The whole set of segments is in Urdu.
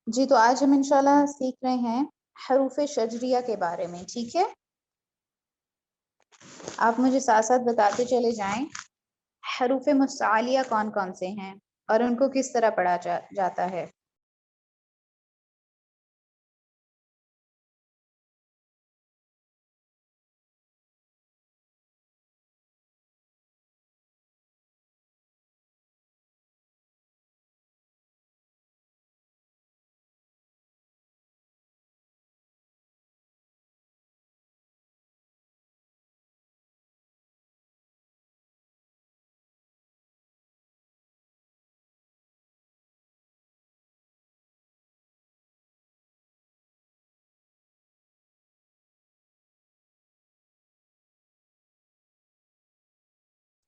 جی تو آج ہم انشاءاللہ سیکھ رہے ہیں حروف شجریہ کے بارے میں. ٹھیک ہے, آپ مجھے ساتھ ساتھ بتاتے چلے جائیں حروف مستعلیہ کون کون سے ہیں اور ان کو کس طرح پڑھا جاتا ہے.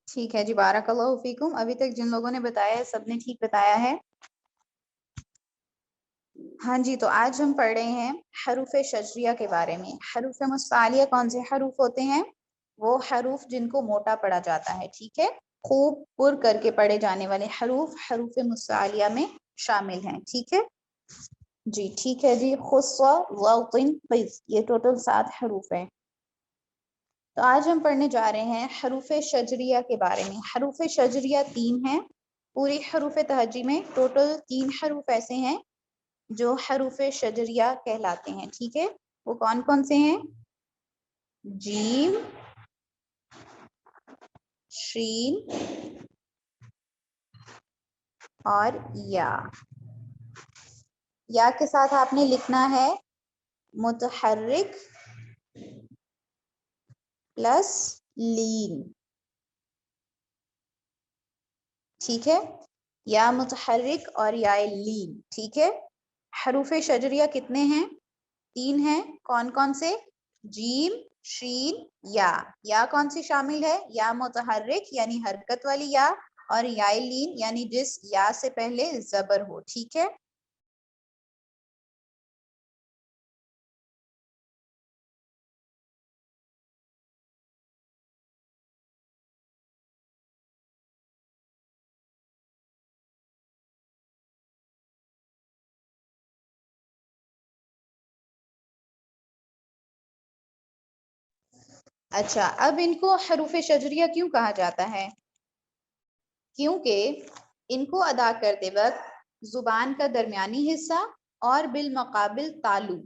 ٹھیک ہے جی, بارک اللہ فیکم. ابھی تک جن لوگوں نے بتایا ہے سب نے ٹھیک بتایا ہے. ہاں جی, تو آج ہم پڑھ رہے ہیں حروف شجریہ کے بارے میں. حروف مستعلیہ کون سے حروف ہوتے ہیں؟ وہ حروف جن کو موٹا پڑھا جاتا ہے. ٹھیک ہے, خوب پر کر کے پڑھے جانے والے حروف حروف مستعلیہ میں شامل ہیں. ٹھیک ہے جی, ٹھیک ہے جی. خص وطن قز, یہ ٹوٹل 7 حروف ہیں. تو آج ہم پڑھنے جا رہے ہیں حروف شجریہ کے بارے میں. حروف شجریہ 3 ہیں پوری حروف تہجی میں. ٹوٹل 3 حروف ایسے ہیں جو حروف شجریہ کہلاتے ہیں. ٹھیک ہے, وہ کون کون سے ہیں؟ جیم, شین اور یا. یا کے ساتھ آپ نے لکھنا ہے متحرک پلس لین. ٹھیک ہے, یا متحرک اور یا لین. ٹھیک ہے, حروف شجریہ کتنے ہیں؟ 3 ہیں. کون کون سے؟ جیم, شین, یا. یا کون سی شامل ہے؟ یا متحرک یعنی حرکت والی یا, اور یا لین یعنی جس یا سے پہلے زبر ہو. ٹھیک ہے, اچھا. اب ان کو حروف شجریہ کیوں کہا جاتا ہے؟ کیونکہ ان کو ادا کرتے وقت زبان کا درمیانی حصہ اور بالمقابل تالو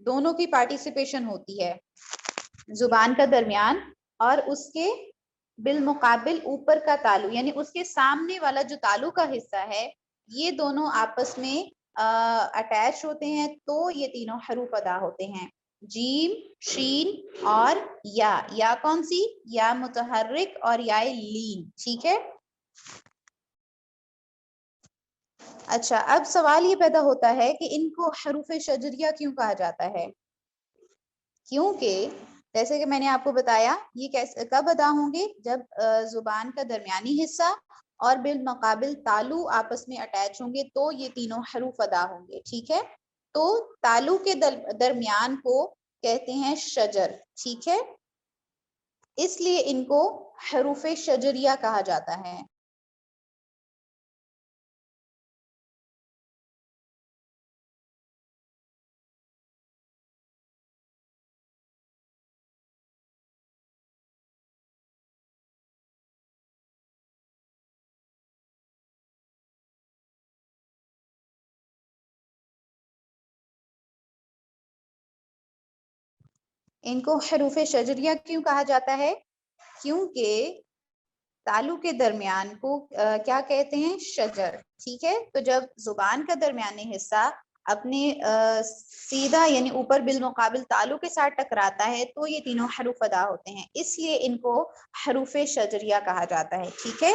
دونوں کی پارٹیسپیشن ہوتی ہے. زبان کا درمیان اور اس کے بالمقابل اوپر کا تالو یعنی اس کے سامنے والا جو تالو کا حصہ ہے, یہ دونوں آپس میں اٹیچ ہوتے ہیں تو یہ تینوں حروف ادا ہوتے ہیں. جیم, شین اور یا. یا کون سی؟ یا متحرک اور یا لین. ٹھیک ہے, اچھا. اب سوال یہ پیدا ہوتا ہے کہ ان کو حروف شجریہ کیوں کہا جاتا ہے؟ کیونکہ جیسے کہ میں نے آپ کو بتایا, یہ کیسے کب ادا ہوں گے؟ جب زبان کا درمیانی حصہ اور بالمقابل تالو آپس میں اٹیچ ہوں گے تو یہ تینوں حروف ادا ہوں گے. ٹھیک ہے, تو تالو کے درمیان کو کہتے ہیں شجر. ٹھیک ہے, اس لیے ان کو حروف شجریہ کہا جاتا ہے. ان کو حروف شجریہ کیوں کہا جاتا ہے؟ کیونکہ تالو کے درمیان کو کیا کہتے ہیں؟ شجر. ٹھیک ہے, تو جب زبان کا درمیانی حصہ اپنے سیدھا یعنی اوپر بالمقابل تالو کے ساتھ ٹکراتا ہے تو یہ تینوں حروف ادا ہوتے ہیں, اس لیے ان کو حروف شجریہ کہا جاتا ہے. ٹھیک ہے,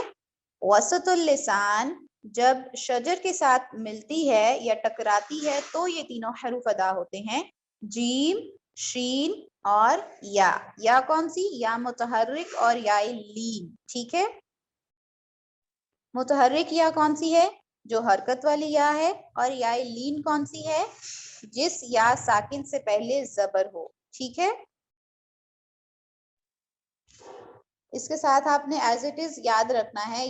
وسط اللسان جب شجر کے ساتھ ملتی ہے یا ٹکراتی ہے تو یہ تینوں حروف ادا ہوتے ہیں. جیم, شین اور یا. یا کون سی؟ یا متحرک اور یا لین. ٹھیک ہے, متحرک یا کون سی ہے؟ جو حرکت والی یا ہے. اور یا لین کون سی ہے؟ جس یا ساکن سے پہلے زبر ہو. ٹھیک ہے, اس کے ساتھ آپ نے ایز اٹ از یاد رکھنا ہے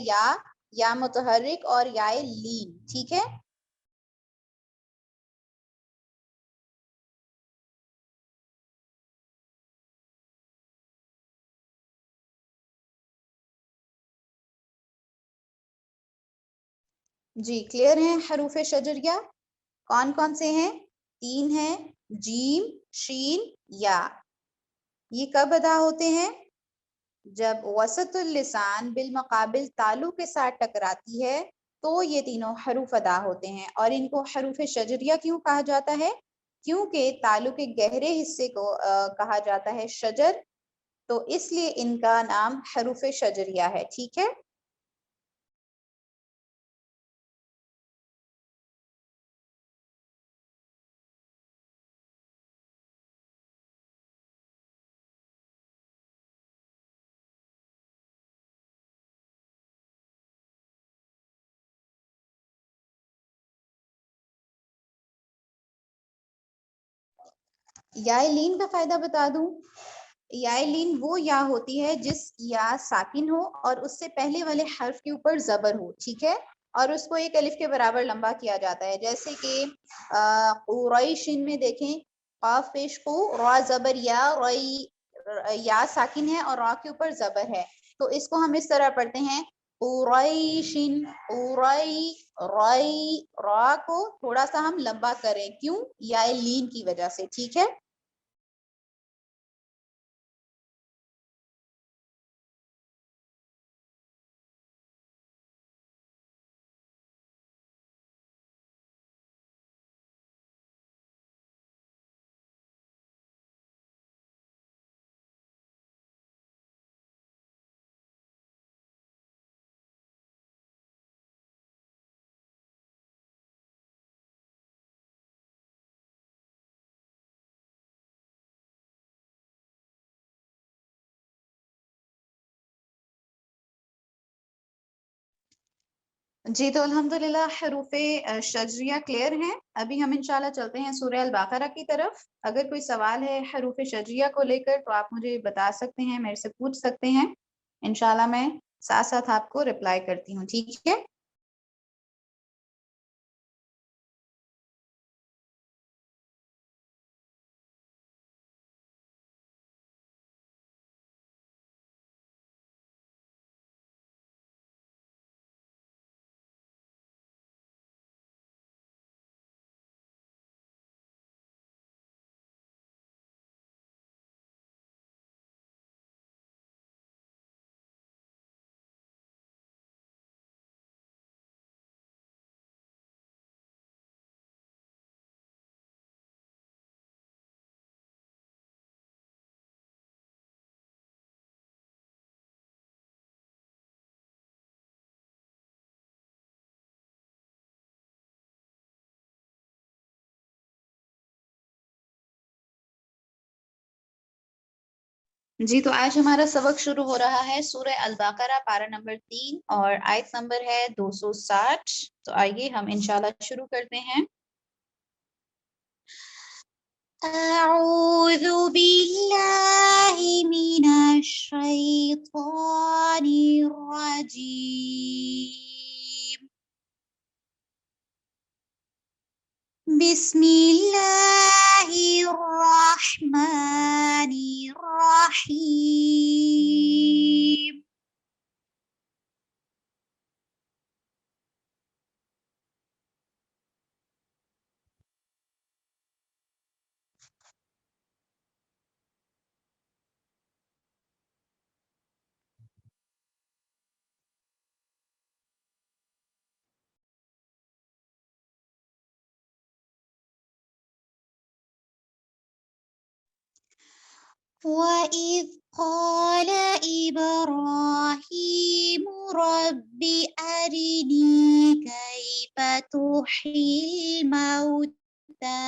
یا متحرک اور یا لین. ٹھیک ہے, جی کلیئر ہیں حروف شجریہ؟ کون کون سے ہیں؟ 3 ہیں، جیم، شین، یا۔ یہ کب ادا ہوتے ہیں؟ جب وسط اللسان بالمقابل تالو کے ساتھ ٹکراتی ہے تو یہ تینوں حروف ادا ہوتے ہیں، اور ان کو حروف شجریہ کیوں کہا جاتا ہے؟ کیونکہ تالو کے گہرے حصے کو کہا جاتا ہے شجر، تو اس لیے ان کا نام حروف شجریہ ہے، ٹھیک ہے؟ یا لین کا فائدہ بتا دوں؟ یا لین وہ یا ہوتی ہے جس یا ساکن ہو اور اس سے پہلے والے حرف کے اوپر زبر ہو، ٹھیک ہے، اور اس کو ایک الف کے برابر لمبا کیا جاتا ہے، جیسے کہ قریشن میں دیکھیں، قاف پیش قو، را زبر یا، یا ساکن ہے اور را کے اوپر زبر ہے، تو اس کو ہم اس طرح پڑھتے ہیں قریشن، قری، رائی، را کو تھوڑا سا ہم لمبا کریں، کیوں؟ یا لین کی وجہ سے، ٹھیک ہے؟ جی تو الحمدللہ حروف شجریہ کلیئر ہیں۔ ابھی ہم انشاءاللہ چلتے ہیں سورہ البقرہ کی طرف۔ اگر کوئی سوال ہے حروف شجریہ کو لے کر تو آپ مجھے بتا سکتے ہیں، میرے سے پوچھ سکتے ہیں، انشاءاللہ میں ساتھ ساتھ آپ کو رپلائی کرتی ہوں، ٹھیک ہے؟ جی تو آج ہمارا سبق شروع ہو رہا ہے سورہ البقرہ پارہ نمبر 3 اور آیت نمبر ہے 260۔ تو آئیے ہم انشاءاللہ شروع کرتے ہیں۔ اعوذ باللہ من الشیطان الرجیم، بسم اللہ الرحمن الرحیم۔ وَإِذْ قَالَ إِبْرَاهِيمُ رَبِّ أَرِنِي كَيْفَ تُحْيِي الْمَوْتَى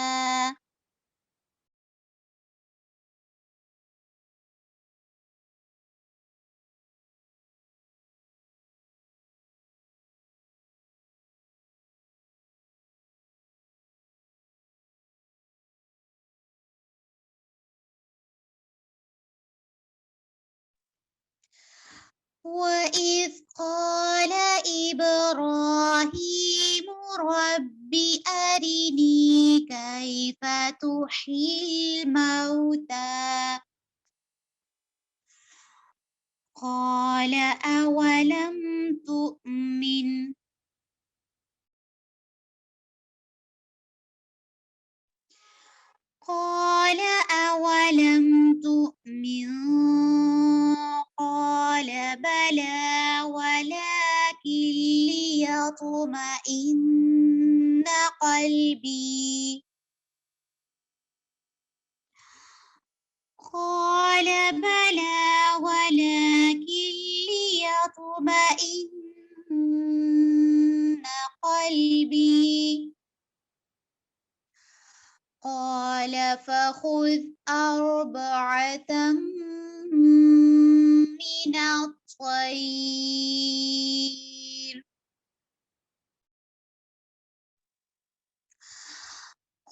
وَإِذْ قَالَ إِبْرَاهِيمُ رَبِّ أَرِنِي كَيْفَ تُحْيِي الْمَوْتَى قَالَ أَوَلَمْ تُؤْمِنْ قال أولم تؤمن قال بلى ولكن ليطمئن قلبي قال بلى ولكن ليطمئن قلبي قال فخذ أربعة من الطير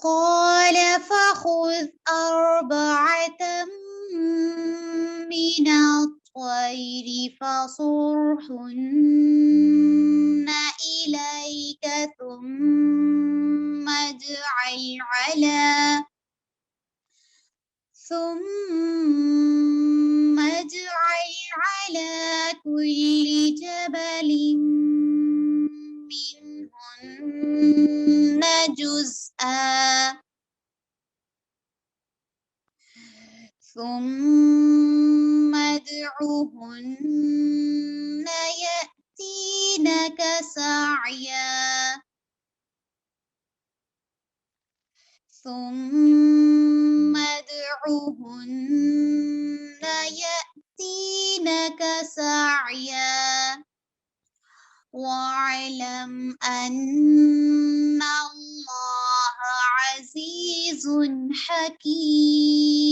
قال فخذ أربعة من الطير فصرهن إليك ثم اجعل على كل جبل منهن جزءا ثم ادعهن يأتينك سعيا ثم ادعهن يأتينك سعيا واعلم أن الله عزيز حكيم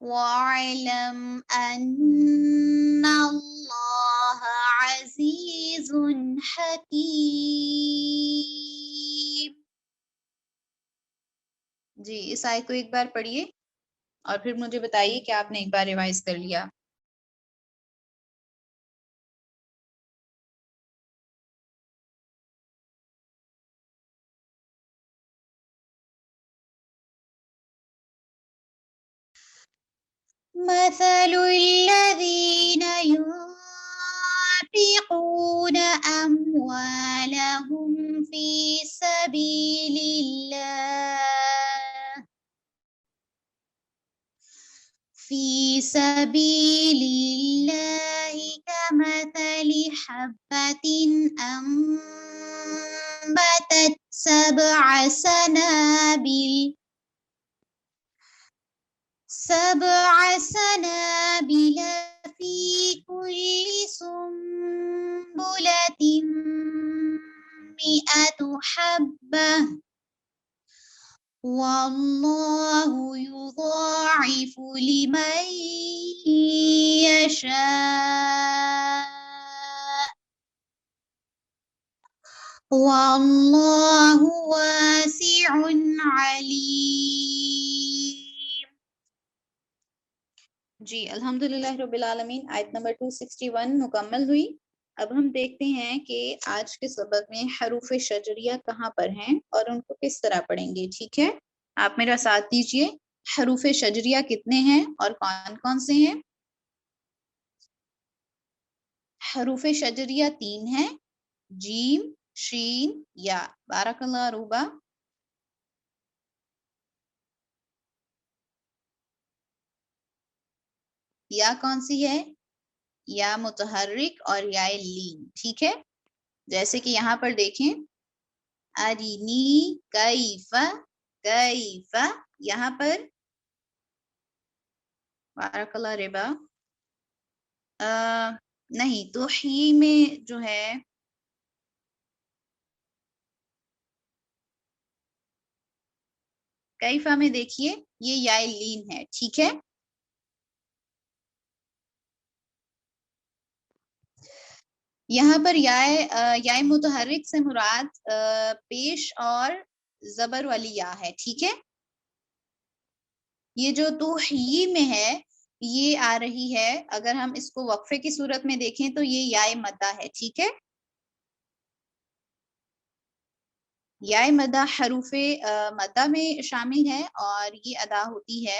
واعلم أن الله عزيز حكيم. جی اس آیت کو ایک بار پڑھیے اور پھر مجھے بتائیے کہ آپ نے ایک بار ریوائز کر لیا. مثل الذين ينفقون أموالهم في سبيل الله كمثل حبة أنبتت سبع سنابل في كل سنبلة 100 حبة والله يضاعف لمن يشاء والله واسع عليم. جی الحمدللہ رب العالمین. آیت نمبر 261 مکمل ہوئی. اب ہم دیکھتے ہیں کہ آج کے سبق میں حروف شجریہ کہاں پر ہیں اور ان کو کس طرح پڑھیں گے. ٹھیک ہے, آپ میرا ساتھ دیجئے. حروف شجریہ کتنے ہیں اور کون کون سے ہیں؟ حروف شجریہ 3 ہیں, جیم, شین, یا. بارک اللہ روبا. یا کون سی ہے؟ یا متحرک اور یا لین. ٹھیک ہے, جیسے کہ یہاں پر دیکھیں ارینی کیف کیف, یہاں پر بارک اللہ ربا نہیں تو ہی میں جو ہے کیفا میں دیکھیے یہ یا لین ہے. ٹھیک ہے, یہاں پر یا متحرک سے مراد پیش اور زبر والی یا ہے. ٹھیک ہے, یہ جو تو ہی میں ہے یہ آ رہی ہے, اگر ہم اس کو وقفے کی صورت میں دیکھیں تو یہ یا مدہ ہے. ٹھیک ہے, یا مدہ حروف مدہ میں شامل ہے اور یہ ادا ہوتی ہے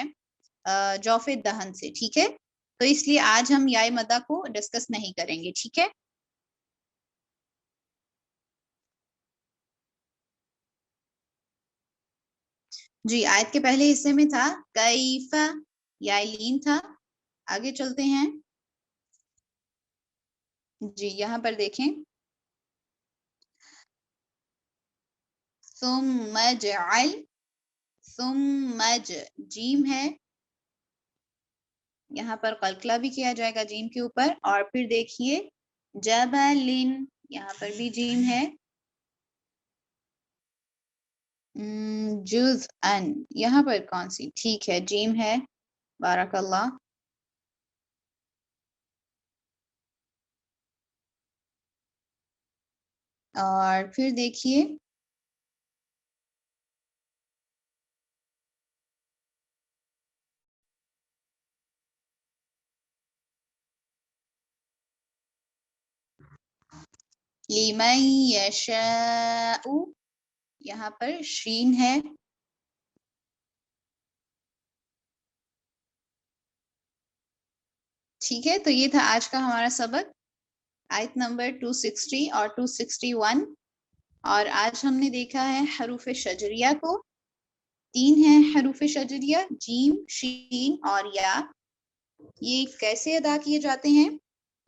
جوف دہن سے. ٹھیک ہے, تو اس لیے آج ہم یا مدہ کو ڈسکس نہیں کریں گے. ٹھیک ہے, جی آیت کے پہلے حصے میں تھا کیفا، یا لین تھا. آگے چلتے ہیں. جی یہاں پر دیکھیں ثم اجعل، ثم جیم ہے، یہاں پر قلقلہ بھی کیا جائے گا جیم کے اوپر. اور پھر دیکھیے جبلن، یہاں پر بھی جیم ہے. جزءن، یہاں پر کون سی؟ ٹھیک ہے جیم ہے. بارک اللہ. اور پھر دیکھیے لمن یشاء، یہاں پر شین ہے. ٹھیک ہے، تو یہ تھا آج کا ہمارا سبق، آیت نمبر 260 اور 261. اور آج ہم نے دیکھا ہے حروف شجریہ کو. 3 ہیں حروف شجریہ، جیم، شین اور یا. یہ کیسے ادا کیے جاتے ہیں؟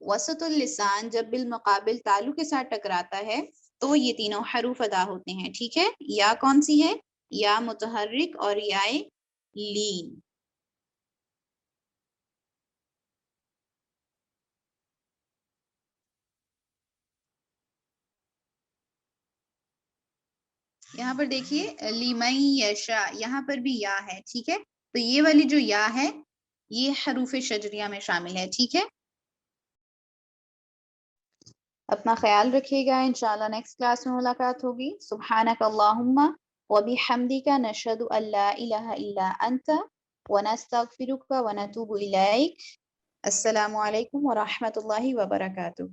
وسط اللسان جب بالمقابل تالو کے ساتھ ٹکراتا ہے تو یہ تینوں حروف ادا ہوتے ہیں. ٹھیک ہے، یا کون سی ہے؟ یا متحرک اور یا لین. یہاں پر دیکھیے لیمن یشا، یہاں پر بھی یا ہے. ٹھیک ہے، تو یہ والی جو یا ہے یہ حروف شجریہ میں شامل ہے. ٹھیک ہے، اپنا خیال رکھیے گا. انشاءاللہ نیکسٹ کلاس میں ملاقات ہوگی. سبحانک اللہم وبحمدک نشہد ان لا الہ الا انت ونستغفرک ونتوب الیک. السلام علیکم ورحمۃ اللہ وبرکاتہ.